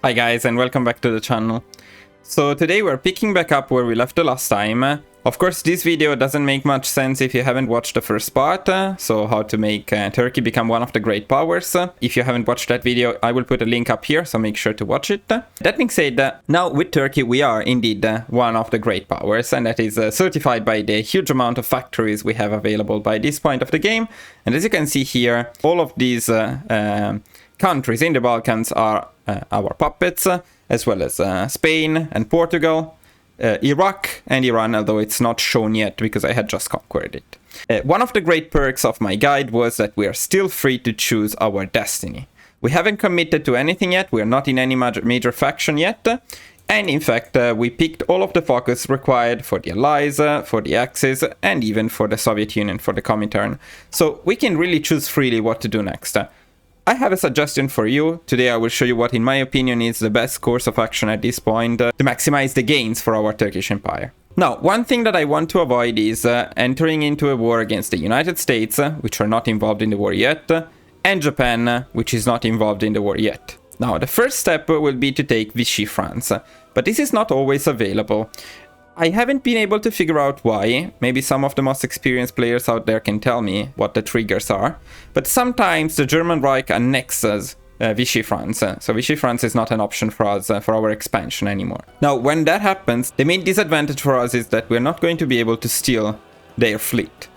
Hi guys, and welcome back to the channel. So today we're picking back up where we left the last time. Of course, this video doesn't make much sense if you haven't watched the first part, so how to make Turkey become one of the great powers. If you haven't watched that video, I will put a link up here, so make sure to watch it. That being said, now with Turkey we are indeed one of the great powers, and that is certified by the huge amount of factories we have available by this point of the game. And as you can see here, all of these countries in the Balkans are our puppets, as well as Spain and Portugal, Iraq and Iran, although it's not shown yet because I had just conquered it. One of the great perks of my guide was that we are still free to choose our destiny. We haven't committed to anything yet, we are not in any major faction yet, and in fact we picked all of the focus required for the Allies, for the Axis, and even for the Soviet Union for the Comintern. So we can really choose freely what to do next. I have a suggestion for you. Today I will show you what in my opinion is the best course of action at this point to maximize the gains for our Turkish Empire. Now, one thing that I want to avoid is entering into a war against the United States, which are not involved in the war yet, and Japan, which is not involved in the war yet. Now, the first step will be to take Vichy France, but this is not always available. I haven't been able to figure out why. Maybe some of the most experienced players out there can tell me what the triggers are. But sometimes the German Reich annexes Vichy France. So Vichy France is not an option for us for our expansion anymore. Now, when that happens, the main disadvantage for us is that we're not going to be able to steal their fleet.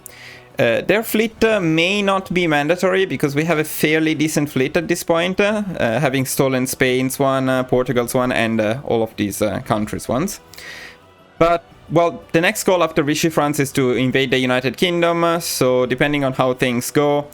Their fleet may not be mandatory because we have a fairly decent fleet at this point, having stolen Spain's one, Portugal's one, and all of these countries' ones. But, well, the next goal after Vichy France is to invade the United Kingdom, so depending on how things go,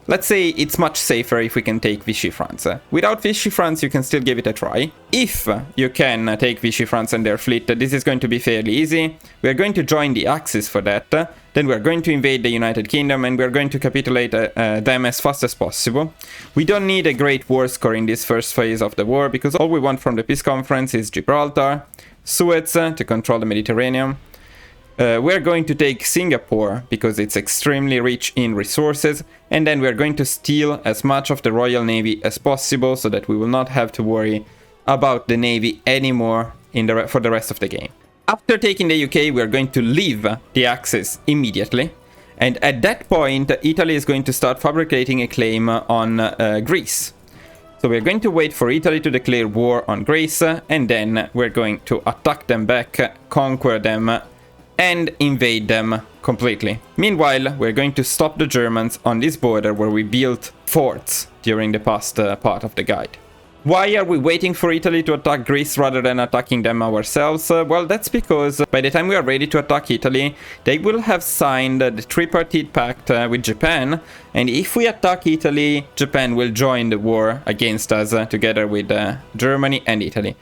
let's say it's much safer if we can take Vichy France. Without Vichy France, you can still give it a try. If you can take Vichy France and their fleet, this is going to be fairly easy. We are going to join the Axis for that, then we are going to invade the United Kingdom and we are going to capitulate them as fast as possible. We don't need a great war score in this first phase of the war, because all we want from the peace conference is Gibraltar, Suez to control the Mediterranean. We're going to take Singapore because it's extremely rich in resources, and then we're going to steal as much of the Royal Navy as possible so that we will not have to worry about the Navy anymore for the rest of the game. After taking the UK, we're going to leave the Axis immediately, and at that point Italy is going to start fabricating a claim on Greece. So we're going to wait for Italy to declare war on Greece, and then we're going to attack them back, conquer them, and invade them completely. Meanwhile, we're going to stop the Germans on this border where we built forts during the past part of the guide. Why are we waiting for Italy to attack Greece rather than attacking them ourselves? Well, that's because by the time we are ready to attack Italy, they will have signed the tripartite pact with Japan, and if we attack Italy, Japan will join the war against us together with Germany and Italy.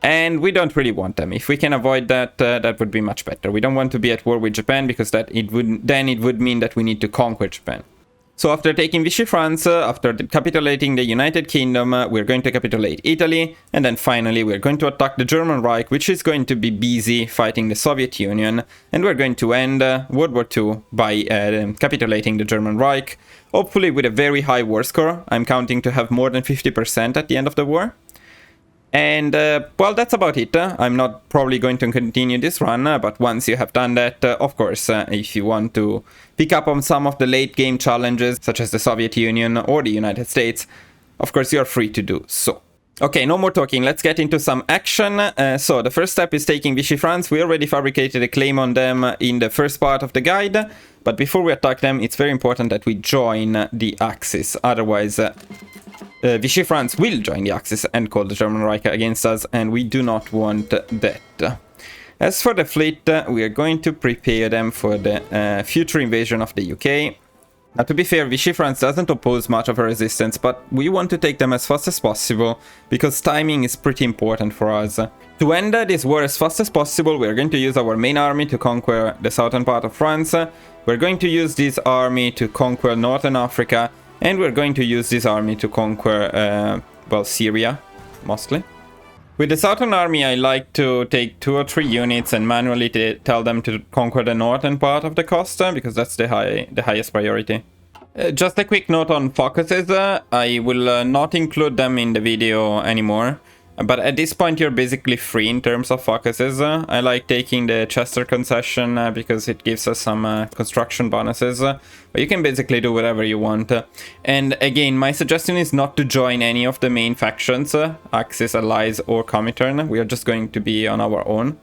And we don't really want them. If we can avoid that, that would be much better. We don't want to be at war with Japan because it would mean that we need to conquer Japan. So after taking Vichy France, after capitulating the United Kingdom, we're going to capitulate Italy, and then finally we're going to attack the German Reich, which is going to be busy fighting the Soviet Union, and we're going to end World War II by capitulating the German Reich, hopefully with a very high war score. I'm counting to have more than 50% at the end of the war. And, well, that's about it. I'm not probably going to continue this run, but once you have done that, of course, if you want to pick up on some of the late game challenges, such as the Soviet Union or the United States, of course, you're free to do so. Okay, no more talking, let's get into some action. So, the first step is taking Vichy France. We already fabricated a claim on them in the first part of the guide, but before we attack them, it's very important that we join the Axis, otherwise Vichy France will join the Axis and call the German Reich against us, and we do not want that. As for the fleet, we are going to prepare them for the future invasion of the UK. Now, to be fair, Vichy France doesn't oppose much of a resistance, but we want to take them as fast as possible, because timing is pretty important for us. To end this war as fast as possible, we're going to use our main army to conquer the southern part of France. We're going to use this army to conquer northern Africa, and we're going to use this army to conquer, well, Syria, mostly. With the Southern Army, I like to take 2 or 3 units and manually tell them to conquer the northern part of the coast, because that's the highest priority. Just a quick note on focuses. I will not include them in the video anymore. But at this point, you're basically free in terms of focuses. I like taking the Chester concession because it gives us some construction bonuses. But you can basically do whatever you want. And again, my suggestion is not to join any of the main factions, Axis, Allies, or Comintern. We are just going to be on our own.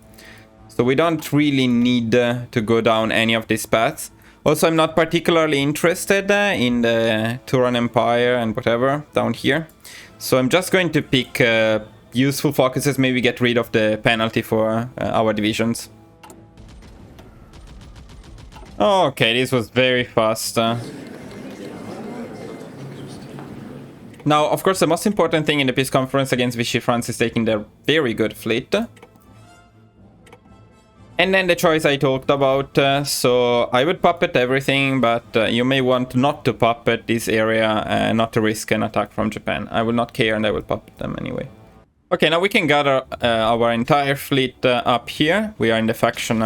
So we don't really need to go down any of these paths. Also, I'm not particularly interested in the Turan Empire and whatever down here. So I'm just going to pick useful focuses, maybe get rid of the penalty for our divisions. Okay, this was very fast. Now, of course, the most important thing in the peace conference against Vichy France is taking their very good fleet. And then the choice I talked about, so I would puppet everything, but you may want not to puppet this area, not to risk an attack from Japan. I will not care and I will puppet them anyway. Okay, now we can gather our entire fleet up here. We are in the faction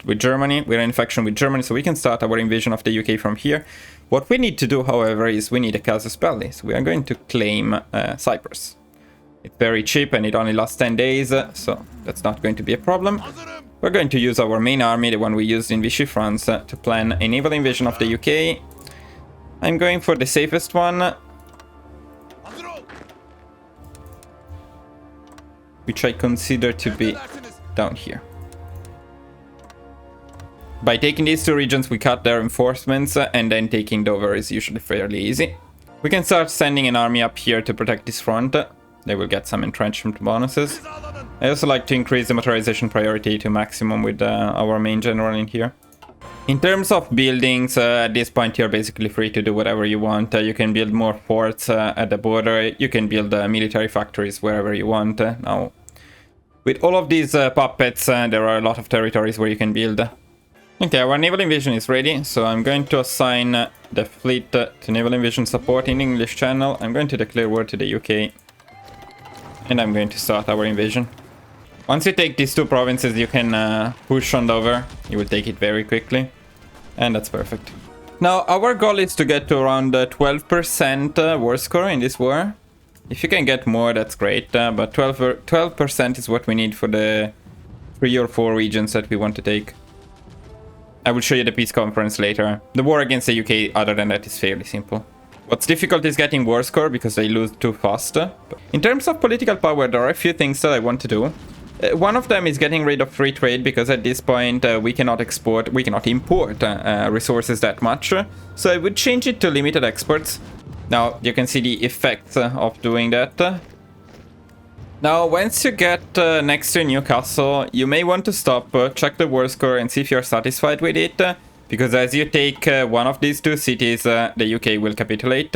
with Germany. We are in faction with Germany, so we can start our invasion of the UK from here. What we need to do, however, is we need a casus belli. So we are going to claim Cyprus. It's very cheap and it only lasts 10 days, so that's not going to be a problem. We're going to use our main army, the one we used in Vichy France, to plan a naval invasion of the UK. I'm going for the safest one, which I consider to be down here. By taking these two regions, we cut their reinforcements, and then taking Dover is usually fairly easy. We can start sending an army up here to protect this front. They will get some entrenchment bonuses. I also like to increase the motorization priority to maximum with our main general in here. In terms of buildings, at this point you're basically free to do whatever you want. You can build more forts at the border. You can build military factories wherever you want. Now, with all of these puppets, there are a lot of territories where you can build. Okay, our naval invasion is ready, so I'm going to assign the fleet to naval invasion support in the English Channel. I'm going to declare war to the UK. And I'm going to start our invasion. Once you take these two provinces, you can push on Dover. You will take it very quickly. And that's perfect. Now, our goal is to get to around 12% war score in this war. If you can get more, that's great. But 12% is what we need for the 3 or 4 regions that we want to take. I will show you the peace conference later. The war against the UK, other than that, is fairly simple. What's difficult is getting war score because they lose too fast. In terms of political power, there are a few things that I want to do. One of them is getting rid of free trade because at this point we cannot import resources that much. So I would change it to limited exports. Now you can see the effects of doing that. Now once you get next to Newcastle, you may want to stop, check the war score and see if you're satisfied with it. Because as you take one of these two cities, the UK will capitulate.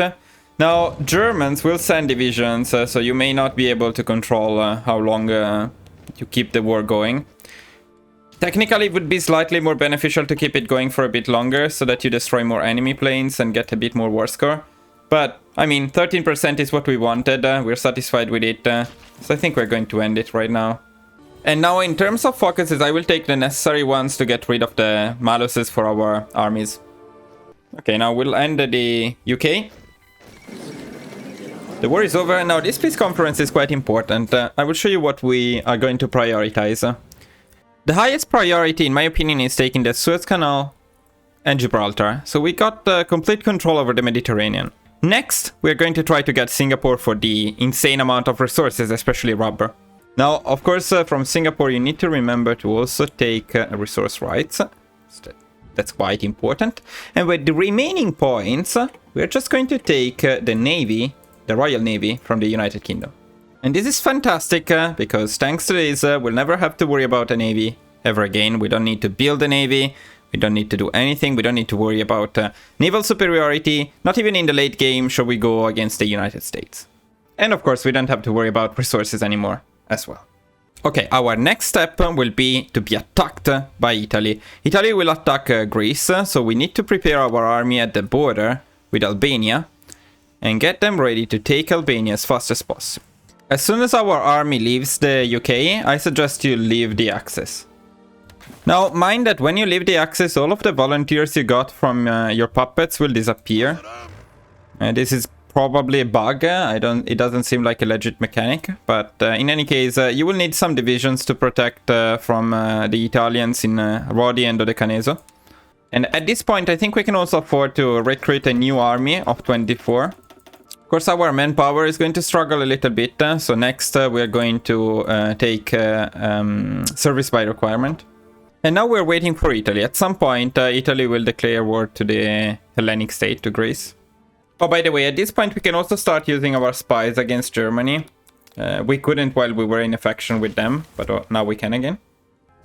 Now, Germans will send divisions, so you may not be able to control how long you keep the war going. Technically, it would be slightly more beneficial to keep it going for a bit longer, so that you destroy more enemy planes and get a bit more war score. But, I mean, 13% is what we wanted, we're satisfied with it, so I think we're going to end it right now. And now in terms of focuses, I will take the necessary ones to get rid of the maluses for our armies. Okay, now we'll end the UK. The war is over. Now this peace conference is quite important. I will show you what we are going to prioritize. The highest priority, in my opinion, is taking the Suez Canal and Gibraltar. So we got complete control over the Mediterranean. Next, we're going to try to get Singapore for the insane amount of resources, especially rubber. Now, of course, from Singapore, you need to remember to also take resource rights. That's quite important. And with the remaining points, we're just going to take the Navy, the Royal Navy, from the United Kingdom. And this is fantastic, because thanks to this, we'll never have to worry about a Navy ever again. We don't need to build a Navy. We don't need to do anything. We don't need to worry about naval superiority. Not even in the late game shall we go against the United States. And of course, we don't have to worry about resources anymore as well. Okay, our next step will be to be attacked by Italy. Italy will attack Greece, so we need to prepare our army at the border with Albania and get them ready to take Albania as fast as possible. As soon as our army leaves the UK, I suggest you leave the Axis. Now, mind that when you leave the Axis, all of the volunteers you got from your puppets will disappear. And this is probably a bug. It doesn't seem like a legit mechanic, but in any case, you will need some divisions to protect from the Italians in Rodi and Dodecaneso. And at this point, I think we can also afford to recruit a new army of 24. Of course, our manpower is going to struggle a little bit, so next we're going to take service by requirement. And now we're waiting for Italy. At some point, Italy will declare war to the Hellenic state, to Greece. Oh, by the way, at this point we can also start using our spies against Germany. We couldn't while we were in a faction with them, but now we can again.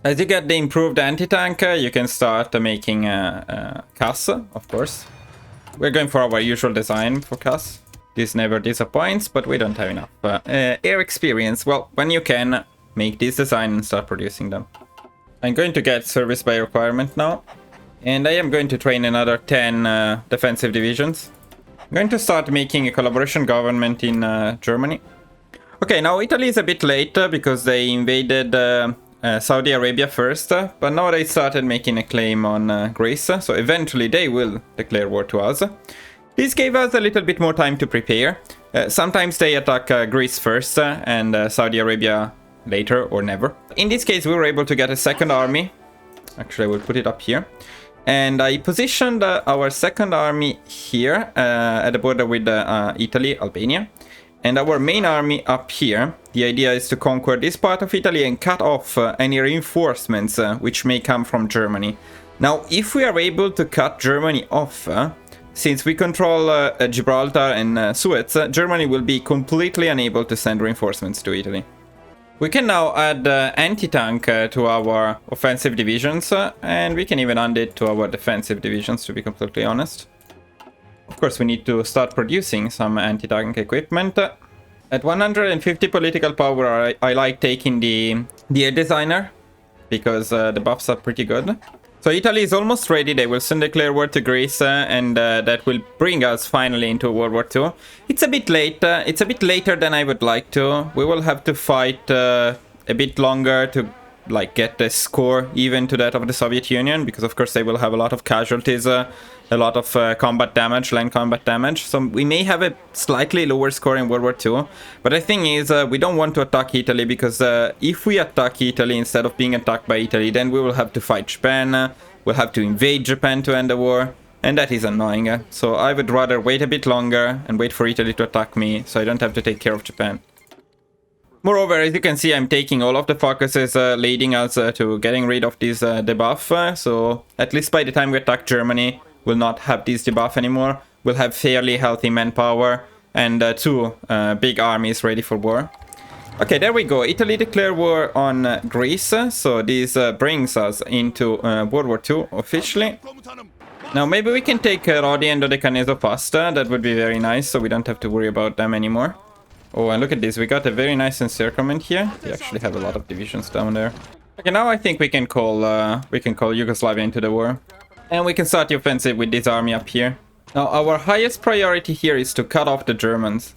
As you get the improved anti-tank, you can start making CAS, of course. We're going for our usual design for CAS. This never disappoints, but we don't have enough air experience. Well, when you can, make this design and start producing them. I'm going to get service by requirement now. And I am going to train another 10 defensive divisions. I'm going to start making a collaboration government in Germany. Okay, now Italy is a bit late because they invaded Saudi Arabia first, but now they started making a claim on Greece, so eventually they will declare war to us. This gave us a little bit more time to prepare. Sometimes they attack Greece first and Saudi Arabia later or never. In this case, we were able to get a second army. Actually, I will put it up here. And I positioned our second army here at the border with Italy, Albania. And our main army up here. The idea is to conquer this part of Italy and cut off any reinforcements which may come from Germany. Now, if we are able to cut Germany off, since we control Gibraltar and Suez, Germany will be completely unable to send reinforcements to Italy. We can now add anti-tank to our offensive divisions, and we can even add it to our defensive divisions, to be completely honest. Of course, we need to start producing some anti-tank equipment. At 150 political power, I like taking the air designer, because the buffs are pretty good. So Italy is almost ready. They will soon declare war to Greece, and that will bring us finally into World War II. It's a bit late. It's a bit later than I would like to. We will have to fight a bit longer to get the score even to that of the Soviet Union, because of course they will have a lot of casualties, a lot of combat damage, land combat damage. So we may have a slightly lower score in World War II. But the thing is, we don't want to attack Italy, because if we attack Italy instead of being attacked by Italy, then we will have to fight Japan, we'll have to invade Japan to end the war, and that is annoying. So I would rather wait a bit longer and wait for Italy to attack me, so I don't have to take care of Japan. Moreover, as you can see, I'm taking all of the focuses leading us to getting rid of this debuff, so at least by the time we attack Germany, we'll not have this debuff anymore. We'll have fairly healthy manpower and two big armies ready for war. Okay, there we go. Italy declared war on Greece, so this brings us into World War II officially. Now maybe we can take Rodi and Dodecaneso faster. That would be very nice, so we don't have to worry about them anymore. Oh, and look at this, we got a very nice encirclement here. We actually have a lot of divisions down there. Okay, now I think we can call Yugoslavia into the war. And we can start the offensive with this army up here. Now, our highest priority here is to cut off the Germans.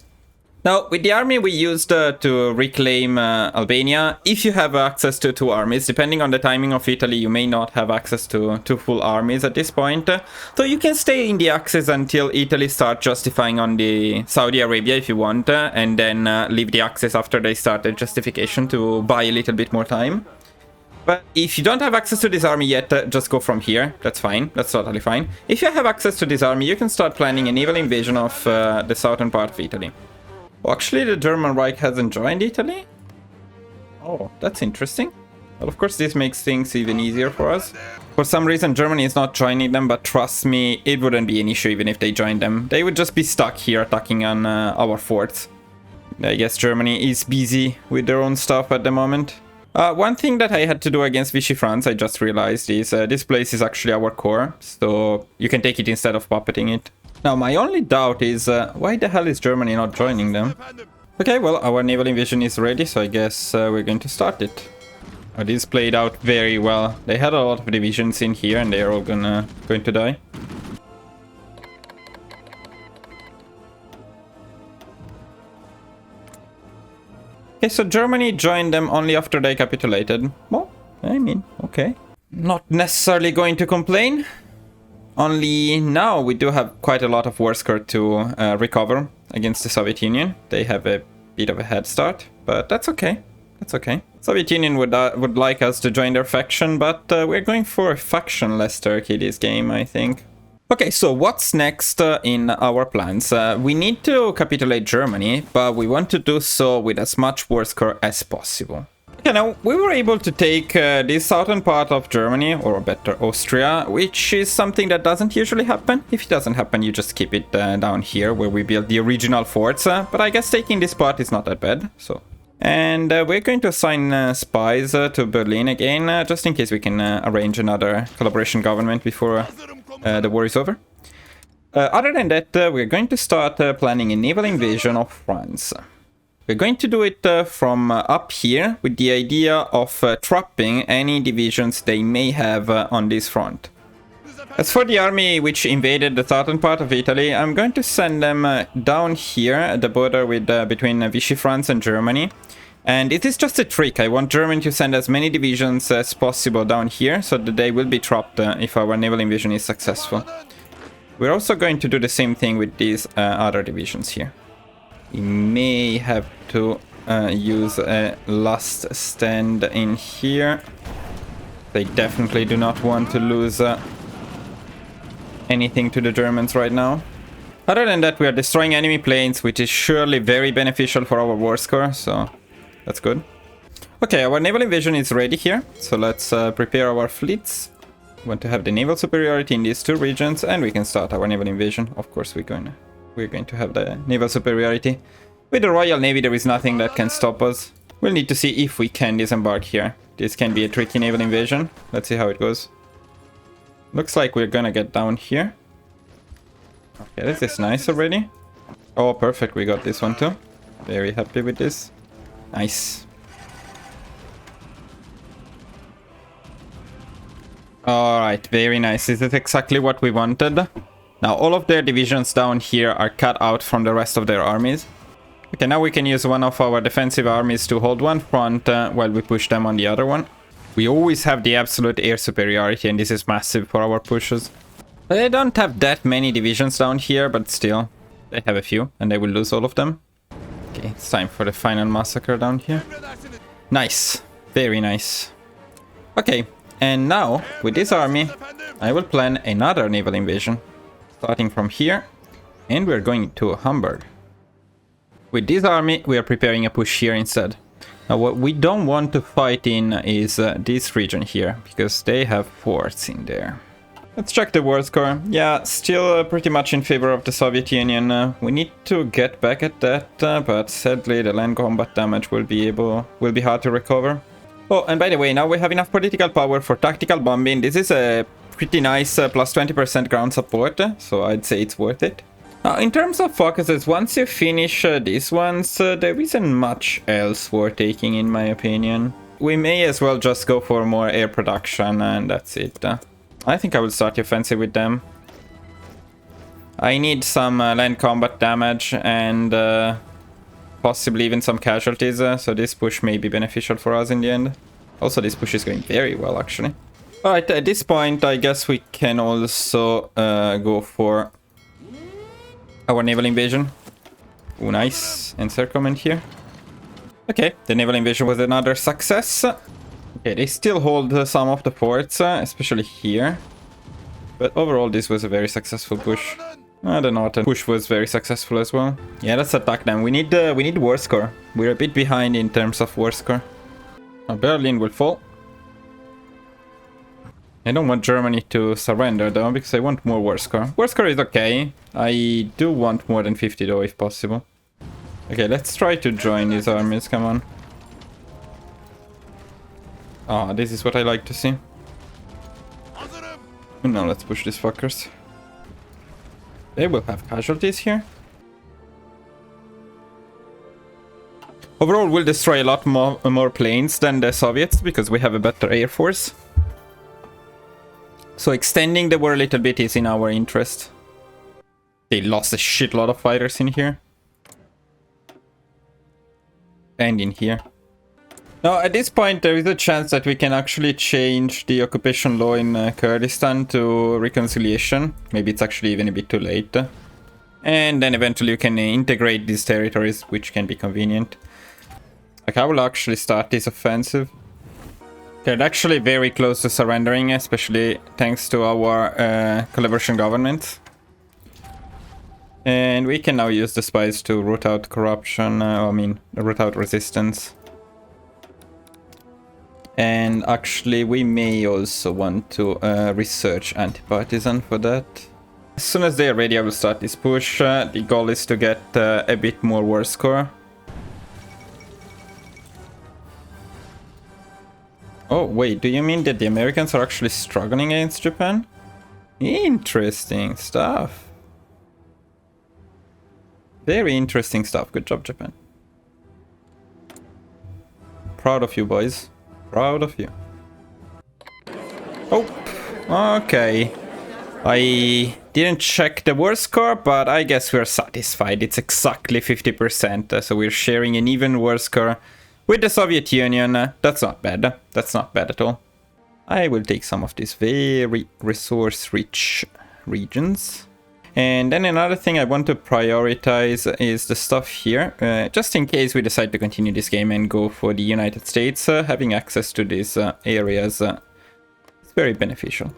Now, with the army we used to reclaim Albania, if you have access to two armies, depending on the timing of Italy, you may not have access to two full armies at this point. So you can stay in the Axis until Italy starts justifying on the Saudi Arabia if you want, and then leave the Axis after they start the justification to buy a little bit more time. But if you don't have access to this army yet, just go from here. That's fine. That's totally fine. If you have access to this army, you can start planning a naval invasion of the southern part of Italy. Oh, actually, the German Reich hasn't joined Italy? Oh, that's interesting. Well, of course, this makes things even easier for us. For some reason, Germany is not joining them, but trust me, it wouldn't be an issue even if they joined them. They would just be stuck here attacking on our forts. I guess Germany is busy with their own stuff at the moment. One thing that I had to do against Vichy France, I just realized, is this place is actually our core, so you can take it instead of puppeting it. Now, my only doubt is, why the hell is Germany not joining them? Okay, well, our naval invasion is ready, so I guess we're going to start it. Oh, this played out very well. They had a lot of divisions in here, and they're all going to die. Okay, so Germany joined them only after they capitulated. Well, I mean, okay. Not necessarily going to complain. Only now we do have quite a lot of war score to recover. against the Soviet Union. They have a bit of a head start, but that's okay. That's okay. Soviet Union would like us to join their faction, but we're going for a factionless Turkey this game, I think. Okay, so what's next in our plans? We need to capitulate Germany, but we want to do so with as much war score as possible. Okay, now we were able to take this southern part of Germany, or better Austria, which is something that doesn't usually happen. If it doesn't happen, you just keep it down here where we build the original forts, but I guess taking this part is not that bad, so... And we're going to assign spies to Berlin again, just in case we can arrange another collaboration government before the war is over. Other than that, we're going to start planning a naval invasion of France. We're going to do it from up here with the idea of trapping any divisions they may have on this front. As for the army which invaded the southern part of Italy, I'm going to send them down here at the border with between Vichy France and Germany. And it is just a trick. I want Germany to send as many divisions as possible down here so that they will be trapped if our naval invasion is successful. We're also going to do the same thing with these other divisions here. We may have to use a last stand in here. They definitely do not want to lose anything to the Germans right now. Other than that, we are destroying enemy planes, which is surely very beneficial for our war score, so that's good. Okay, our naval invasion is ready here, so let's prepare our fleets. We want to have the naval superiority in these two regions, and we can start our naval invasion. Of course, we're going to have the naval superiority. With the Royal Navy, there is nothing that can stop us. We'll need to see if we can disembark here. This can be a tricky naval invasion. Let's see how it goes. Looks like we're gonna get down here. Okay, this is nice already. Oh, perfect, we got this one too. Very happy with this. Nice. Alright, very nice. This is exactly what we wanted. Now, all of their divisions down here are cut out from the rest of their armies. Okay, now we can use one of our defensive armies to hold one front while we push them on the other one. We always have the absolute air superiority, and this is massive for our pushes. They don't have that many divisions down here, but still, they have a few, and they will lose all of them. Okay, it's time for the final massacre down here. Nice. Very nice. Okay, and now, with this army, I will plan another naval invasion. Starting from here, and we're going to Hamburg. With this army, we are preparing a push here instead. Now, what we don't want to fight in is this region here, because they have forts in there. Let's check the war score. Yeah, still pretty much in favor of the Soviet Union. We need to get back at that, but sadly the land combat damage will be hard to recover. Oh, and by the way, now we have enough political power for tactical bombing. This is a pretty nice plus 20% ground support, so I'd say it's worth it. In terms of focuses, once you finish these ones, there isn't much else worth taking in my opinion. We may as well just go for more air production and that's it. I think I will start the offensive with them. I need some land combat damage and possibly even some casualties, so this push may be beneficial for us in the end. Also, this push is going very well actually. Alright, at this point I guess we can also go for our naval invasion. Oh, nice. Encirclement here. Okay, the naval invasion was another success. Okay, they still hold some of the forts, especially here. But overall, this was a very successful push. The northern push was very successful as well. Yeah, let's attack them. We need war score. We're a bit behind in terms of war score. Now, Berlin will fall. I don't want Germany to surrender though, because I want more war score. War score is okay. I do want more than 50 though, if possible. Okay, let's try to join these armies, come on. Ah, this is what I like to see. Now let's push these fuckers. They will have casualties here. Overall, we'll destroy a lot more planes than the Soviets, because we have a better air force. So extending the war a little bit is in our interest. They lost a shitload of fighters in here. And in here. Now, at this point, there is a chance that we can actually change the occupation law in Kurdistan to reconciliation. Maybe it's actually even a bit too late. And then eventually you can integrate these territories, which can be convenient. Like, I will actually start this offensive. They're actually very close to surrendering, especially thanks to our collaboration government. And we can now use the spies to root out corruption, root out resistance. And actually we may also want to research anti-partisan for that. As soon as they're ready, I will start this push. The goal is to get a bit more war score. Oh, wait, do you mean that the Americans are actually struggling against Japan? Interesting stuff. Very interesting stuff. Good job, Japan. Proud of you, boys. Proud of you. Oh, okay. I didn't check the war score, but I guess we're satisfied. It's exactly 50%, so we're sharing an even war score with the Soviet Union. That's not bad. That's not bad at all. I will take some of these very resource-rich regions. And then another thing I want to prioritize is the stuff here. Just in case we decide to continue this game and go for the United States, having access to these areas is very beneficial.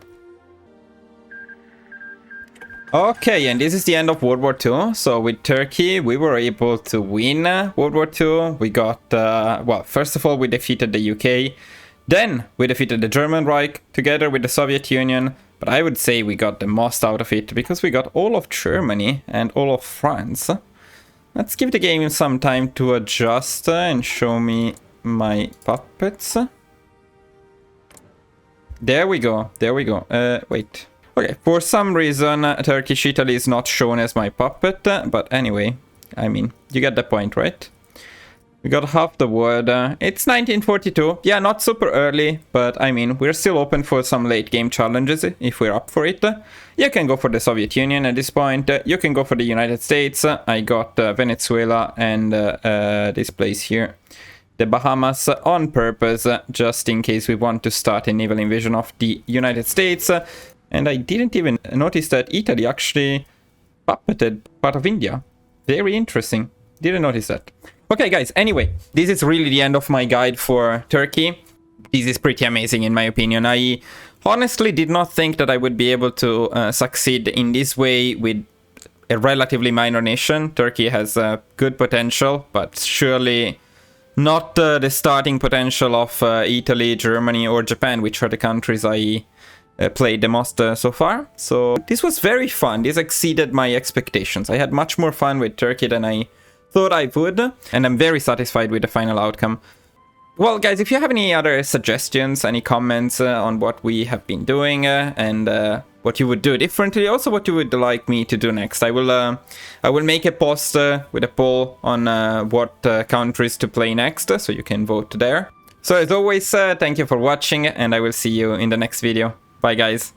Okay, and this is the end of World War II. So with Turkey, we were able to win World War II. We got, well, first of all, we defeated the UK. Then we defeated the German Reich together with the Soviet Union. But I would say we got the most out of it because we got all of Germany and all of France. Let's give the game some time to adjust and show me my puppets. There we go. There we go. Wait. Okay, for some reason, Turkish Italy is not shown as my puppet, but anyway, I mean, you get the point, right? We got half the word. It's 1942. Yeah, not super early, but I mean, we're still open for some late game challenges if we're up for it. You can go for the Soviet Union at this point. You can go for the United States. I got Venezuela and this place here, the Bahamas, on purpose, just in case we want to start a naval invasion of the United States. And I didn't even notice that Italy actually puppeted part of India. Very interesting. Didn't notice that. Okay, guys, anyway, this is really the end of my guide for Turkey. This is pretty amazing in my opinion. I honestly did not think that I would be able to succeed in this way with a relatively minor nation. Turkey has good potential, but surely not the starting potential of Italy, Germany, or Japan, which are the countries I played the most so far. So this was very fun. This exceeded my expectations. I had much more fun with Turkey than I thought I would, and I'm very satisfied with the final outcome. Well, guys, if you have any other suggestions, any comments on what we have been doing and what you would do differently, also what you would like me to do next, I will make a post with a poll on what countries to play next, so you can vote there. So as always, thank you for watching, and I will see you in the next video. Bye, guys.